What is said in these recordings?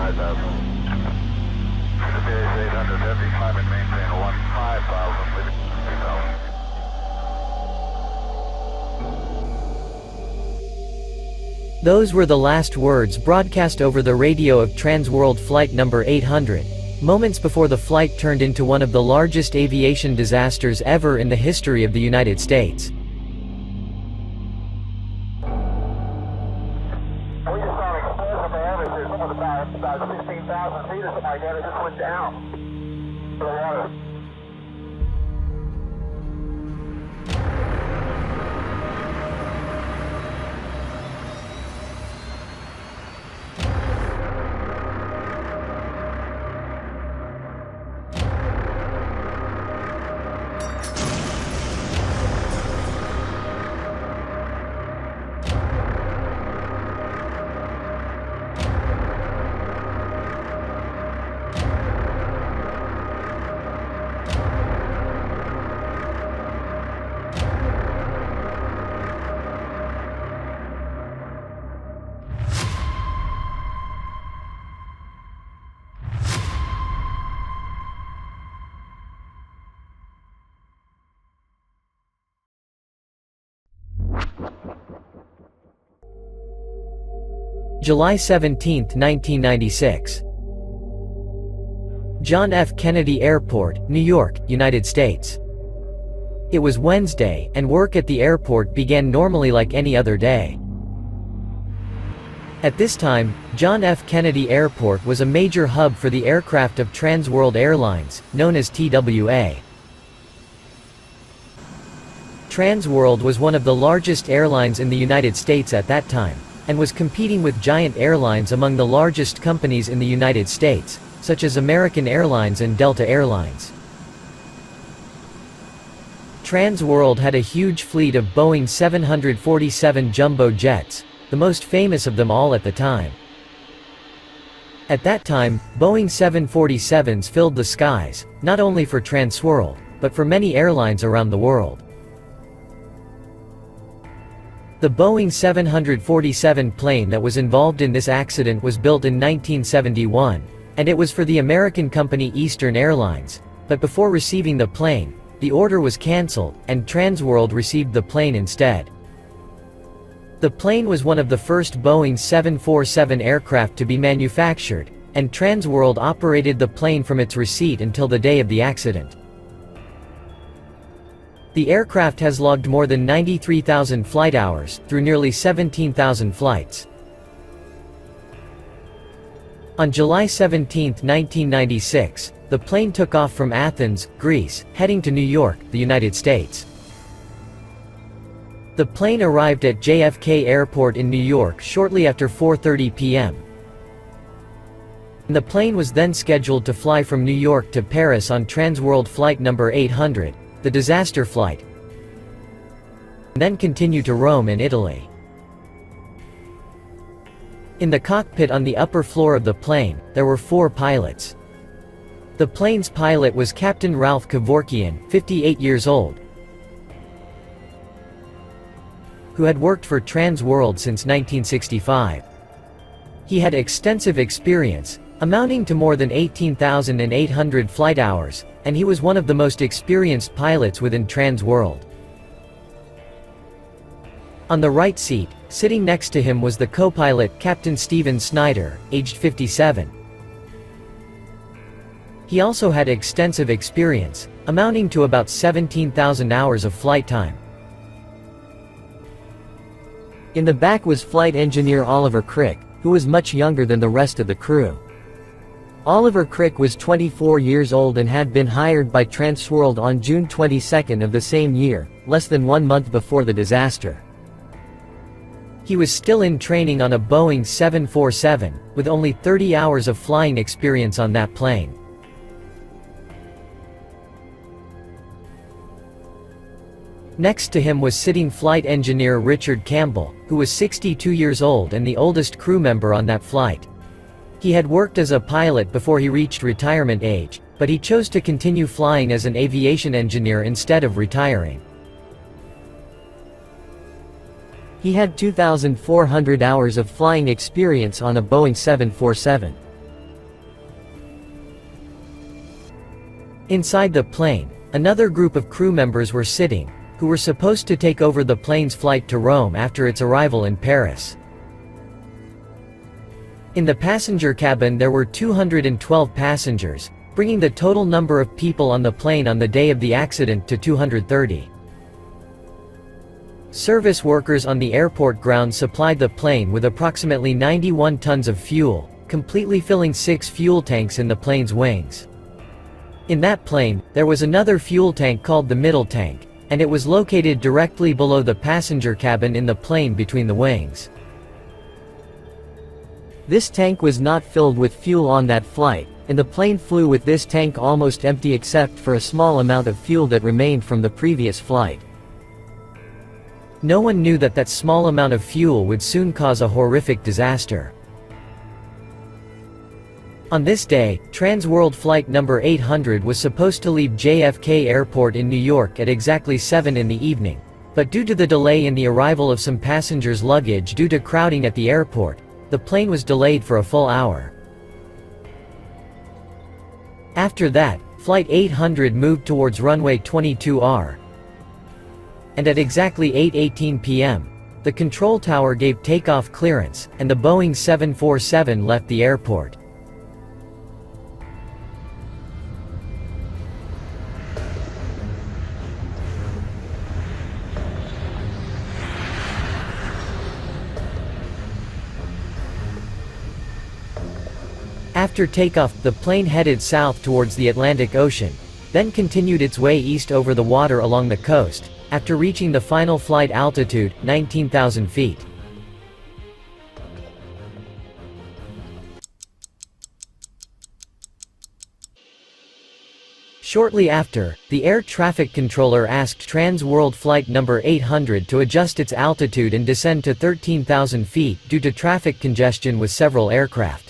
5,000. Base 800 heavy, climb and maintain 15,000, leaving 3,000. Those were the last words broadcast over the radio of Transworld Flight number 800, moments before the flight turned into one of the largest aviation disasters ever in the history of the United States. We just saw an explosive average. There's about 16,000 feet or something like that. It just went down to the water. July 17, 1996. John F. Kennedy Airport, New York, United States. It was Wednesday, and work at the airport began normally like any other day. At this time, John F. Kennedy Airport was a major hub for the aircraft of Transworld Airlines, known as TWA. Transworld was one of the largest airlines in the United States at that time, and was competing with giant airlines among the largest companies in the United States, such as American Airlines and Delta Airlines. Transworld had a huge fleet of Boeing 747 jumbo jets, the most famous of them all at the time. At that time, Boeing 747s filled the skies, not only for Transworld, but for many airlines around the world. The Boeing 747 plane that was involved in this accident was built in 1971, and it was for the American company Eastern Airlines, but before receiving the plane, the order was cancelled, and Transworld received the plane instead. The plane was one of the first Boeing 747 aircraft to be manufactured, and Transworld operated the plane from its receipt until the day of the accident. The aircraft has logged more than 93,000 flight hours, through nearly 17,000 flights. On July 17, 1996, the plane took off from Athens, Greece, heading to New York, the United States. The plane arrived at JFK Airport in New York shortly after 4:30 p.m. The plane was then scheduled to fly from New York to Paris on Transworld Flight number 800, the disaster flight, and then continue to Rome and Italy. In the cockpit on the upper floor of the plane, there were 4 pilots. The plane's pilot was Captain Ralph Kevorkian, 58 years old, who had worked for Transworld since 1965. He had extensive experience, amounting to more than 18,800 flight hours, and he was one of the most experienced pilots within Transworld. On the right seat, sitting next to him was the co-pilot Captain Steven Snyder, aged 57. He also had extensive experience, amounting to about 17,000 hours of flight time. In the back was flight engineer Oliver Crick, who was much younger than the rest of the crew. Oliver Crick was 24 years old and had been hired by Transworld on June 22 of the same year, less than 1 month before the disaster. He was still in training on a Boeing 747, with only 30 hours of flying experience on that plane. Next to him was sitting flight engineer Richard Campbell, who was 62 years old and the oldest crew member on that flight. He had worked as a pilot before he reached retirement age, but he chose to continue flying as an aviation engineer instead of retiring. He had 2,400 hours of flying experience on a Boeing 747. Inside the plane, another group of crew members were sitting, who were supposed to take over the plane's flight to Rome after its arrival in Paris. In the passenger cabin there were 212 passengers, bringing the total number of people on the plane on the day of the accident to 230. Service workers on the airport grounds supplied the plane with approximately 91 tons of fuel, completely filling 6 fuel tanks in the plane's wings. In that plane, there was another fuel tank called the middle tank, and it was located directly below the passenger cabin in the plane between the wings. This tank was not filled with fuel on that flight, and the plane flew with this tank almost empty except for a small amount of fuel that remained from the previous flight. No one knew that that small amount of fuel would soon cause a horrific disaster. On this day, Trans-World Flight number 800 was supposed to leave JFK Airport in New York at exactly 7 in the evening, but due to the delay in the arrival of some passengers' luggage due to crowding at the airport, the plane was delayed for a full hour. After that, Flight 800 moved towards runway 22R. And at exactly 8:18 p.m., the control tower gave takeoff clearance, and the Boeing 747 left the airport. After takeoff, the plane headed south towards the Atlantic Ocean, then continued its way east over the water along the coast, after reaching the final flight altitude, 19,000 feet. Shortly after, the air traffic controller asked Trans-World Flight number 800 to adjust its altitude and descend to 13,000 feet due to traffic congestion with several aircraft.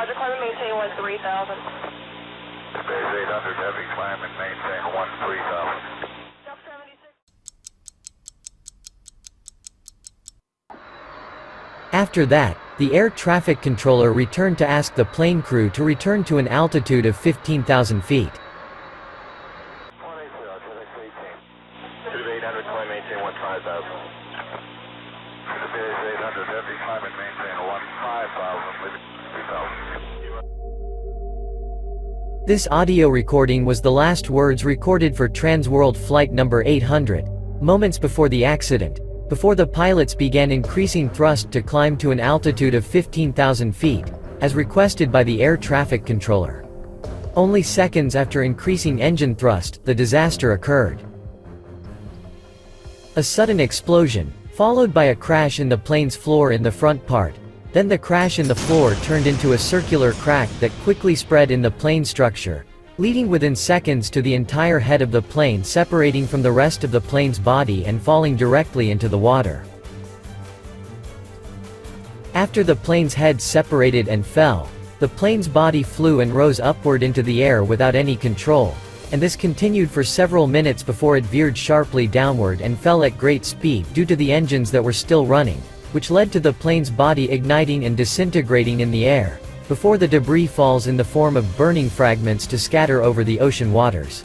Roger, climb and maintain 13,000. Space 800, heavy climb and maintain 13,000. After that, the air traffic controller returned to ask the plane crew to return to an altitude of 15,000 feet. 800, climb maintain 15,000. Space 800, heavy climb and maintain 15,000. This audio recording was the last words recorded for Trans-World Flight number 800, moments before the accident, before the pilots began increasing thrust to climb to an altitude of 15,000 feet, as requested by the air traffic controller. Only seconds after increasing engine thrust, the disaster occurred. A sudden explosion, followed by a crash in the plane's floor in the front part. Then the crash in the floor turned into a circular crack that quickly spread in the plane structure, leading within seconds to the entire head of the plane separating from the rest of the plane's body and falling directly into the water. After the plane's head separated and fell, the plane's body flew and rose upward into the air without any control, and this continued for several minutes before it veered sharply downward and fell at great speed due to the engines that were still running, which led to the plane's body igniting and disintegrating in the air, before the debris falls in the form of burning fragments to scatter over the ocean waters.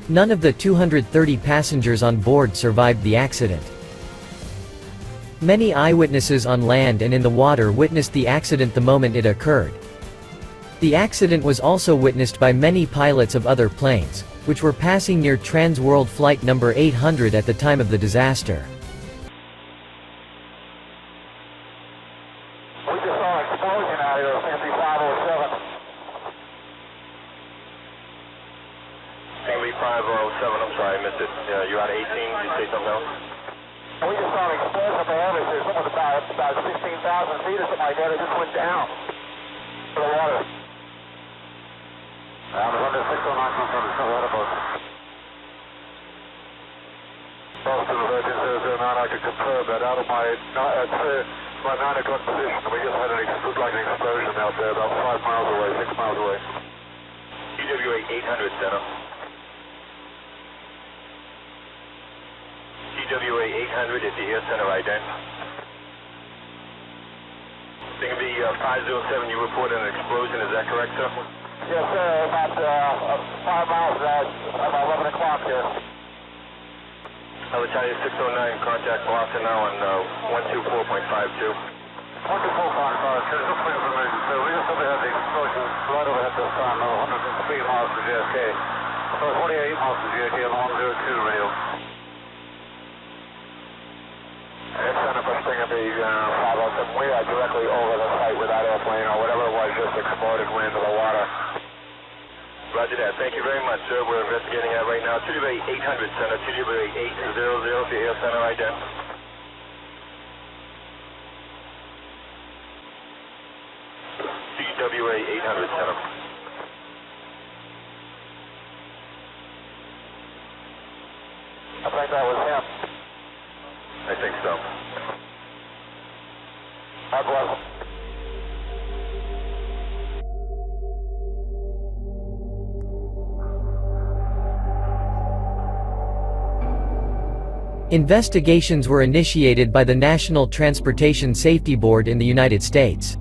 None of the 230 passengers on board survived the accident. Many eyewitnesses on land and in the water witnessed the accident the moment it occurred. The accident was also witnessed by many pilots of other planes, which were passing near Trans-World Flight number 800 at the time of the disaster. We just saw an explosion out here at 5507. 5507, I'm sorry, I missed it. You're on 18, did you say something else? We just saw an explosion there. There's something about 16,000 feet or something like that. It just went down to the water. I'm under 609 from what about? Boston Virgin 009, I can confirm that out of my 9 o'clock position, we just had like an explosion out there about 5 miles away, 6 miles away. TWA 800 center. TWA 800 at the air center ident. Thing B 507, you reported an explosion, is that correct, sir? Yes, sir. About 5 miles about 11 o'clock here. Battalion 609, contact Boston now on 124.52. 124.52. This looks like an emergency. So we just had the explosion right overhead this time, 103 miles to JFK. So 48 miles to JFK on 102 radio. Air center for Stinger B 507. We are directly over the site where that airplane or whatever it was just exploded, went into the water. Roger that. Thank you very much, sir. We're investigating that right now. TWA 800 center, TWA 800 for air center ident. TWA 800 center. I think that was him. I think so. God bless. Investigations were initiated by the National Transportation Safety Board in the United States.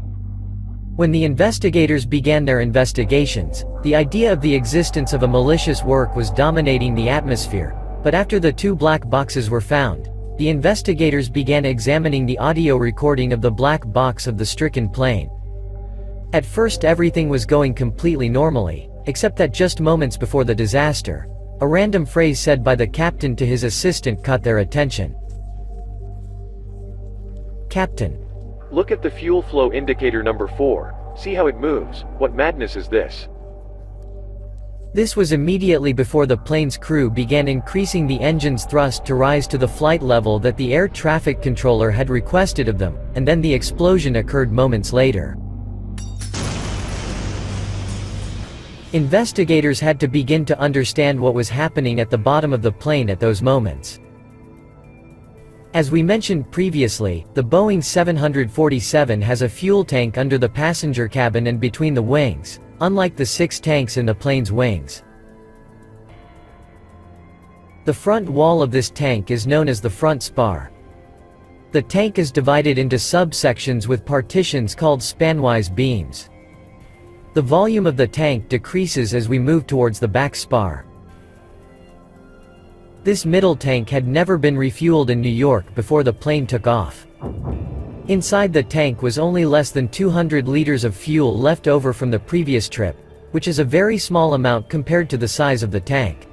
When the investigators began their investigations, the idea of the existence of a malicious work was dominating the atmosphere, but after the two black boxes were found, the investigators began examining the audio recording of the black box of the stricken plane. At first everything was going completely normally, except that just moments before the disaster, a random phrase said by the captain to his assistant caught their attention. "Captain. Look at the fuel flow indicator number 4. See how it moves. What madness is this?" This was immediately before the plane's crew began increasing the engine's thrust to rise to the flight level that the air traffic controller had requested of them, and then the explosion occurred moments later. Investigators had to begin to understand what was happening at the bottom of the plane at those moments. As we mentioned previously, the Boeing 747 has a fuel tank under the passenger cabin and between the wings, unlike the 6 tanks in the plane's wings. The front wall of this tank is known as the front spar. The tank is divided into subsections with partitions called spanwise beams. The volume of the tank decreases as we move towards the back spar. This middle tank had never been refueled in New York before the plane took off. Inside the tank was only less than 200 liters of fuel left over from the previous trip, which is a very small amount compared to the size of the tank.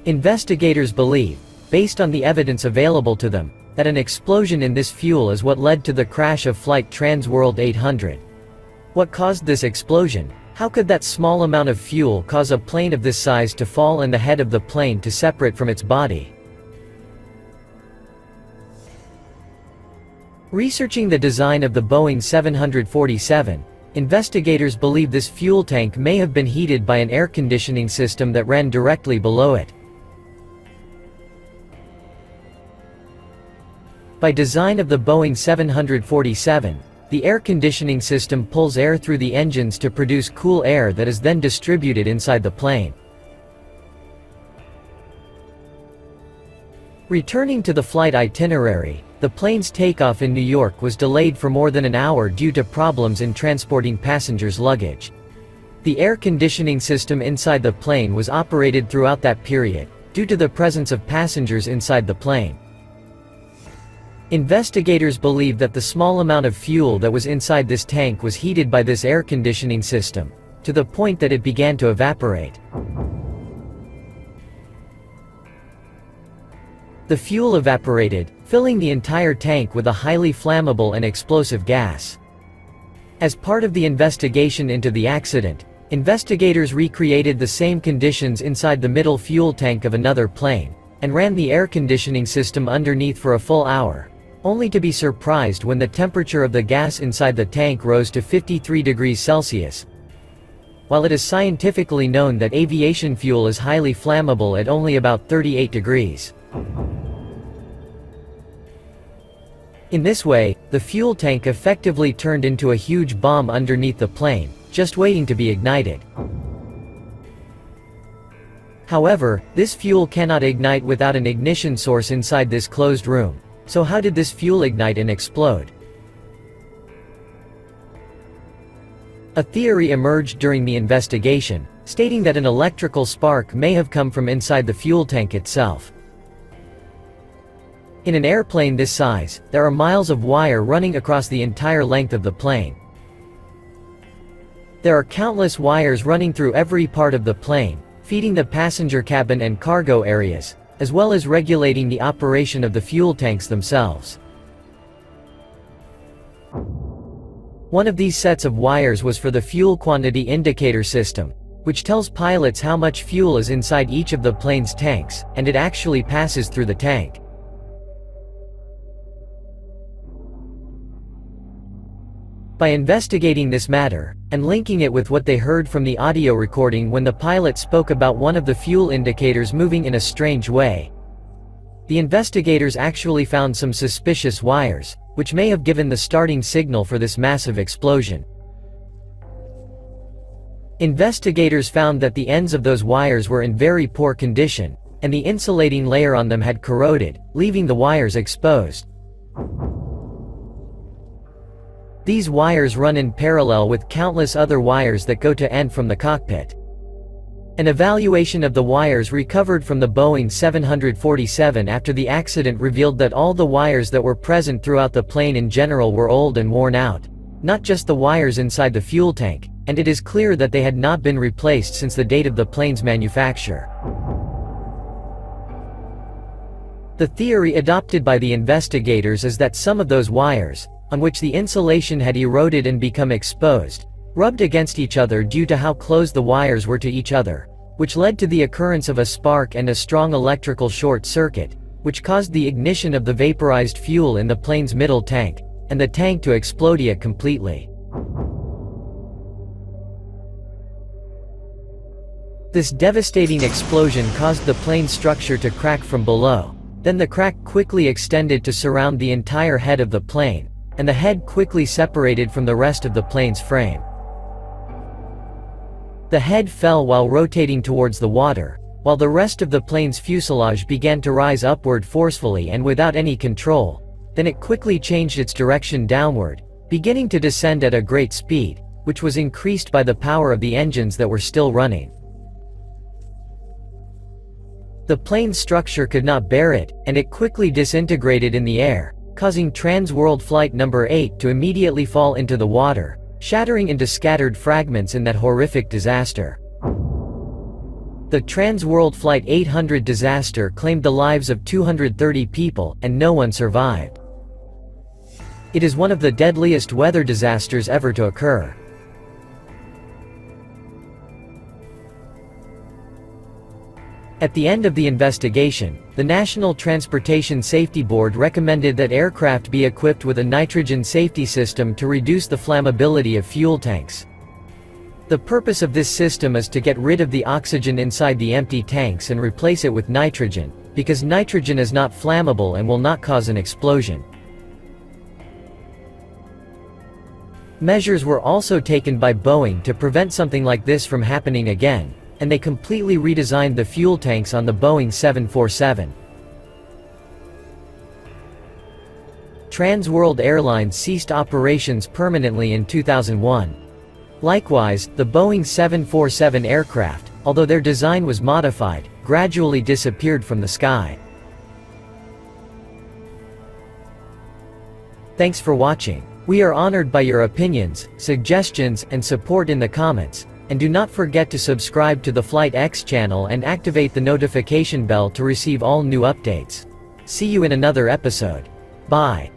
Investigators believe, based on the evidence available to them, that an explosion in this fuel is what led to the crash of Flight Trans-World 800. What caused this explosion? How could that small amount of fuel cause a plane of this size to fall and the head of the plane to separate from its body? Researching the design of the Boeing 747, investigators believe this fuel tank may have been heated by an air conditioning system that ran directly below it. By design of the Boeing 747, the air conditioning system pulls air through the engines to produce cool air that is then distributed inside the plane. Returning to the flight itinerary, the plane's takeoff in New York was delayed for more than an hour due to problems in transporting passengers' luggage. The air conditioning system inside the plane was operated throughout that period, due to the presence of passengers inside the plane. Investigators believe that the small amount of fuel that was inside this tank was heated by this air conditioning system, to the point that it began to evaporate. The fuel evaporated, filling the entire tank with a highly flammable and explosive gas. As part of the investigation into the accident, investigators recreated the same conditions inside the middle fuel tank of another plane, and ran the air conditioning system underneath for a full hour, only to be surprised when the temperature of the gas inside the tank rose to 53 degrees Celsius. While it is scientifically known that aviation fuel is highly flammable at only about 38 degrees. In this way, the fuel tank effectively turned into a huge bomb underneath the plane, just waiting to be ignited. However, this fuel cannot ignite without an ignition source inside this closed room. So how did this fuel ignite and explode? A theory emerged during the investigation, stating that an electrical spark may have come from inside the fuel tank itself. In an airplane this size, there are miles of wire running across the entire length of the plane. There are countless wires running through every part of the plane, feeding the passenger cabin and cargo areas, as well as regulating the operation of the fuel tanks themselves. One of these sets of wires was for the fuel quantity indicator system, which tells pilots how much fuel is inside each of the plane's tanks, and it actually passes through the tank. By investigating this matter, and linking it with what they heard from the audio recording when the pilot spoke about one of the fuel indicators moving in a strange way, the investigators actually found some suspicious wires, which may have given the starting signal for this massive explosion. Investigators found that the ends of those wires were in very poor condition, and the insulating layer on them had corroded, leaving the wires exposed. These wires run in parallel with countless other wires that go to and from the cockpit. An evaluation of the wires recovered from the Boeing 747 after the accident revealed that all the wires that were present throughout the plane in general were old and worn out, not just the wires inside the fuel tank, and it is clear that they had not been replaced since the date of the plane's manufacture. The theory adopted by the investigators is that some of those wires, on which the insulation had eroded and become exposed, rubbed against each other due to how close the wires were to each other, which led to the occurrence of a spark and a strong electrical short circuit, which caused the ignition of the vaporized fuel in the plane's middle tank, and the tank to explode completely. This devastating explosion caused the plane's structure to crack from below. Then the crack quickly extended to surround the entire head of the plane, and the head quickly separated from the rest of the plane's frame. The head fell while rotating towards the water, while the rest of the plane's fuselage began to rise upward forcefully and without any control. Then it quickly changed its direction downward, beginning to descend at a great speed, which was increased by the power of the engines that were still running. The plane's structure could not bear it, and it quickly disintegrated in the air, causing Trans-World Flight number 8 to immediately fall into the water, shattering into scattered fragments in that horrific disaster. The Trans-World Flight 800 disaster claimed the lives of 230 people, and no one survived. It is one of the deadliest weather disasters ever to occur. At the end of the investigation, the National Transportation Safety Board recommended that aircraft be equipped with a nitrogen safety system to reduce the flammability of fuel tanks. The purpose of this system is to get rid of the oxygen inside the empty tanks and replace it with nitrogen, because nitrogen is not flammable and will not cause an explosion. Measures were also taken by Boeing to prevent something like this from happening again, and they completely redesigned the fuel tanks on the Boeing 747. Trans-World Airlines ceased operations permanently in 2001. Likewise, the Boeing 747 aircraft, although their design was modified, gradually disappeared from the sky. Thanks for watching. We are honored by your opinions, suggestions, and support in the comments. And do not forget to subscribe to the Flight X channel and activate the notification bell to receive all new updates. See you in another episode. Bye.